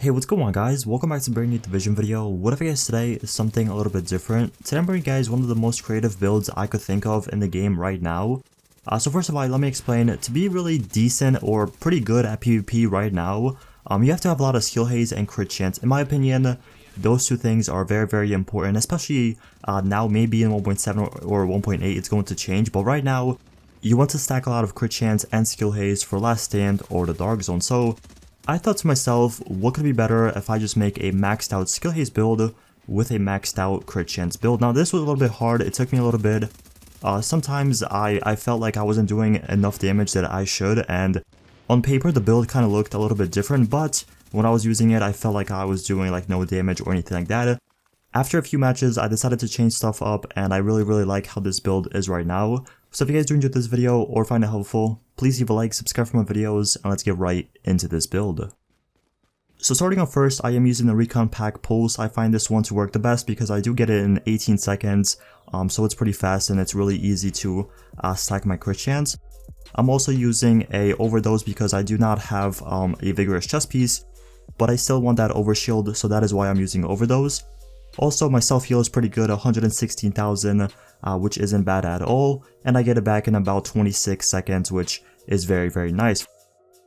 Hey, what's going on guys? Welcome back to a brand new Division video. What if I guys today is something a little bit different. Today I'm bringing you guys one of the most creative builds I could think of in the game right now. So first of all, let me explain. To be really decent or pretty good at PvP right now, you have to have a lot of skill haze and crit chance. In my opinion, those two things are very important, especially now maybe in 1.7 or 1.8 it's going to change, but right now you want to stack a lot of crit chance and skill haze for Last Stand or the Dark Zone. So I thought to myself, what could be better if I just make a maxed out skill haze build with a maxed out crit chance build. Now this was a little bit hard, it took me a little bit. Sometimes I felt like I wasn't doing enough damage that I should, and on paper the build kind of looked a little bit different, but when I was using it I felt like I was doing like no damage or anything like that. After a few matches I decided to change stuff up, and I really like how this build is right now. So if you guys do enjoy this video or find it helpful, please leave a like, subscribe for more videos, and let's get right into this build. So starting off first, I am using the Recon Pack Pulse. I find this one to work the best because I do get it in 18 seconds, so it's pretty fast and it's really easy to stack my crit chance. I'm also using a Overdose because I do not have a Vigorous Chest Piece, but I still want that Overshield, so that is why I'm using Overdose. Also, my self-heal is pretty good, 116,000, which isn't bad at all, and I get it back in about 26 seconds, which is very nice.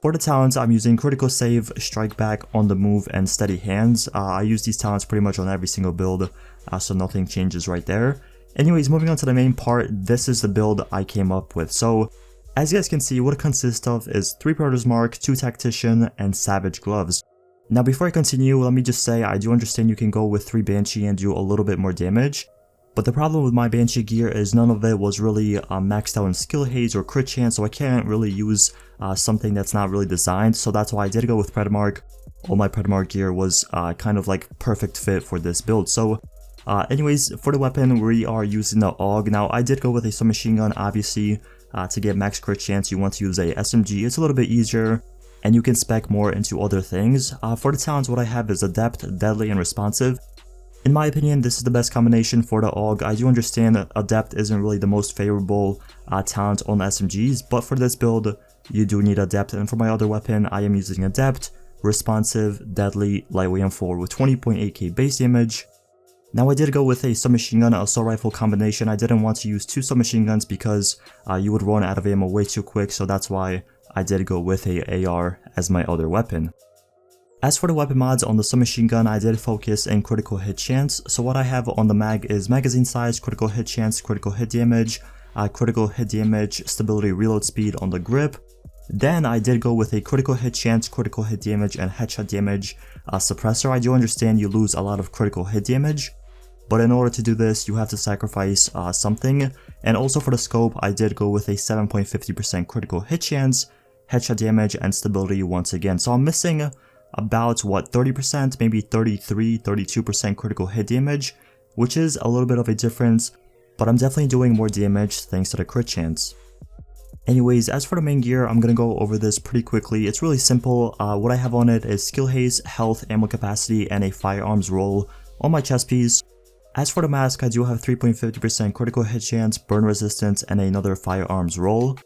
For the talents, I'm using Critical Save, Strike Back, On the Move, and Steady Hands. I use these talents pretty much on every single build, so nothing changes right there. Anyways, moving on to the main part, this is the build I came up with. So, as you guys can see, what it consists of is 3 Predator's Mark, 2 Tactician, and Savage Gloves. Now before I continue, let me just say I do understand you can go with 3 Banshee and do a little bit more damage. But the problem with my Banshee gear is none of it was really maxed out in skill haze or crit chance, so I can't really use something that's not really designed, so that's why I did go with Predamark. All my Predamark gear was kind of like perfect fit for this build. So anyways, for the weapon we are using the AUG. Now I did go with a submachine gun, obviously. To get max crit chance you want to use a SMG, it's a little bit easier, and you can spec more into other things. For the talents, what I have is Adept, Deadly, and Responsive. In my opinion, this is the best combination for the AUG. I do understand that Adept isn't really the most favorable talent on SMGs, but for this build, you do need Adept, and for my other weapon, I am using Adept, Responsive, Deadly, Lightweight, and 4 with 20.8k base damage. Now I did go with a submachine gun assault rifle combination. I didn't want to use 2 submachine guns because you would run out of ammo way too quick, so that's why I did go with a AR as my other weapon. As for the weapon mods on the submachine gun, I did focus in critical hit chance. So what I have on the mag is magazine size, critical hit chance, critical hit damage, stability, reload speed on the grip. Then I did go with a critical hit chance, critical hit damage, and headshot damage suppressor. I do understand you lose a lot of critical hit damage, but in order to do this you have to sacrifice something. And also for the scope, I did go with a 7.50% critical hit chance, headshot damage, and stability once again. So I'm missing about what, 30%, maybe 32% critical hit damage, which is a little bit of a difference, but I'm definitely doing more damage thanks to the crit chance. Anyways, as for the main gear, I'm gonna go over this pretty quickly. It's really simple. What I have on it is skill haze, health, ammo capacity, and a firearms roll on my chest piece. As for the mask, I do have 3.50% critical hit chance, burn resistance, and another firearms roll.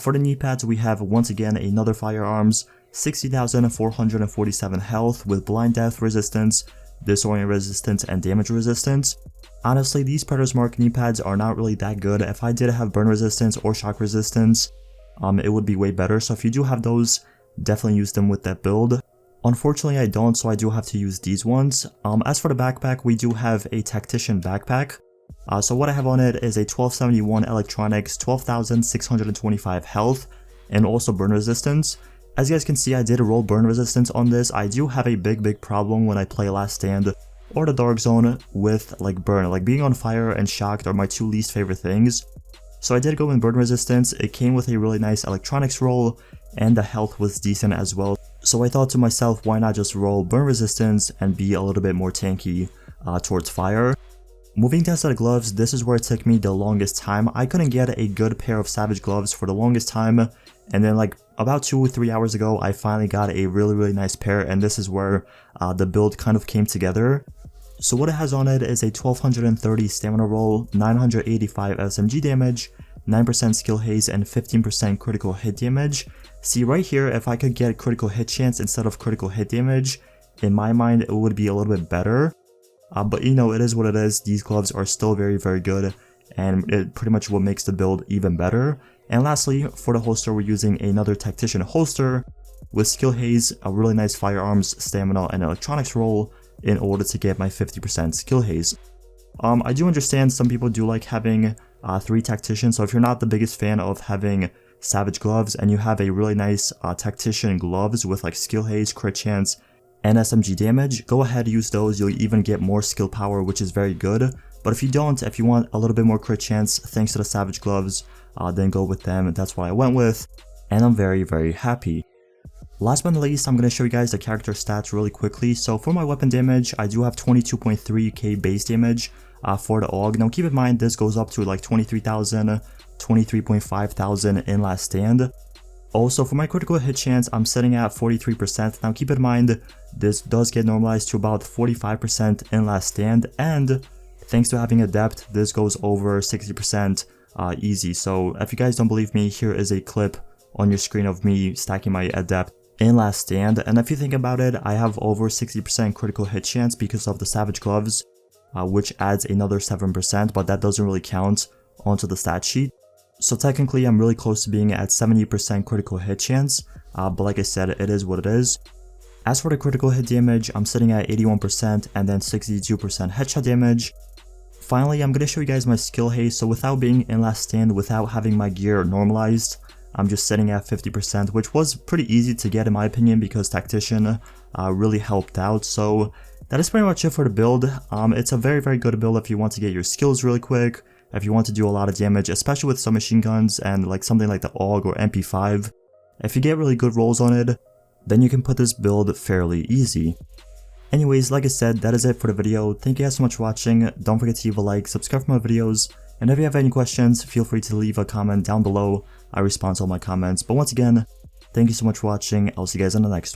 For the knee pads, we have once again another firearms, 60,447 health with blind death resistance, disorient resistance, and damage resistance. Honestly, these Predator's Mark knee pads are not really that good. If I did have burn resistance or shock resistance, it would be way better. So if you do have those, definitely use them with that build. Unfortunately, I don't, so I do have to use these ones. As for the backpack, we do have a Tactician backpack. So what I have on it is a 1271 electronics, 12,625 health, and also burn resistance. As you guys can see, I did roll burn resistance on this. I do have a big problem when I play Last Stand or the Dark Zone with like burn. Like being on fire and shocked are my 2 least favorite things. So I did go in burn resistance. It came with a really nice electronics roll, and the health was decent as well. So I thought to myself, why not just roll burn resistance and be a little bit more tanky towards fire. Moving down to the gloves, this is where it took me the longest time. I couldn't get a good pair of Savage Gloves for the longest time, and then like about 2 or 3 hours ago I finally got a really nice pair, and this is where the build kind of came together. So what it has on it is a 1230 stamina roll, 985 SMG damage, 9% skill haze, and 15% critical hit damage. See right here, if I could get critical hit chance instead of critical hit damage, in my mind, it would be a little bit better. But you know, it is what it is. These gloves are still very, very good, and it pretty much what makes the build even better. And lastly, for the holster, we're using another Tactician holster with Skill Haze, a really nice firearms, stamina, and electronics roll in order to get my 50% Skill Haze. I do understand some people do like having 3 Tacticians, so if you're not the biggest fan of having Savage gloves and you have a really nice Tactician gloves with like Skill Haze, crit chance, and SMG damage, go ahead, use those. You'll even get more skill power, which is very good. But if you don't, if you want a little bit more crit chance thanks to the Savage gloves, then go with them. That's what I went with, and I'm very, very happy. Last but not least, I'm going to show you guys the character stats really quickly. So for my weapon damage, I do have 22.3k base damage for the AUG. Now keep in mind, this goes up to like 23,000, 23,500 in last stand. Also, for my critical hit chance, I'm setting at 43%. Now keep in mind, this does get normalized to about 45% in last stand, and thanks to having Adept, this goes over 60% easy. So if you guys don't believe me, here is a clip on your screen of me stacking my Adept in last stand. And if you think about it, I have over 60% critical hit chance because of the Savage gloves, which adds another 7%, but that doesn't really count onto the stat sheet. So technically, I'm really close to being at 70% critical hit chance, but like I said, it is what it is. As for the critical hit damage, I'm sitting at 81% and then 62% headshot damage. Finally, I'm going to show you guys my skill haste. So without being in last stand, without having my gear normalized, I'm just sitting at 50%, which was pretty easy to get in my opinion because Tactician really helped out. So that is pretty much it for the build. It's a very, very good build if you want to get your skills really quick, if you want to do a lot of damage, especially with submachine guns and like something like the AUG or MP5. If you get really good rolls on it, then you can put this build fairly easy. Anyways, like I said, that is it for the video. Thank you guys so much for watching. Don't forget to leave a like, subscribe for my videos, and if you have any questions, feel free to leave a comment down below. I respond to all my comments. But once again, thank you so much for watching. I'll see you guys on the next one.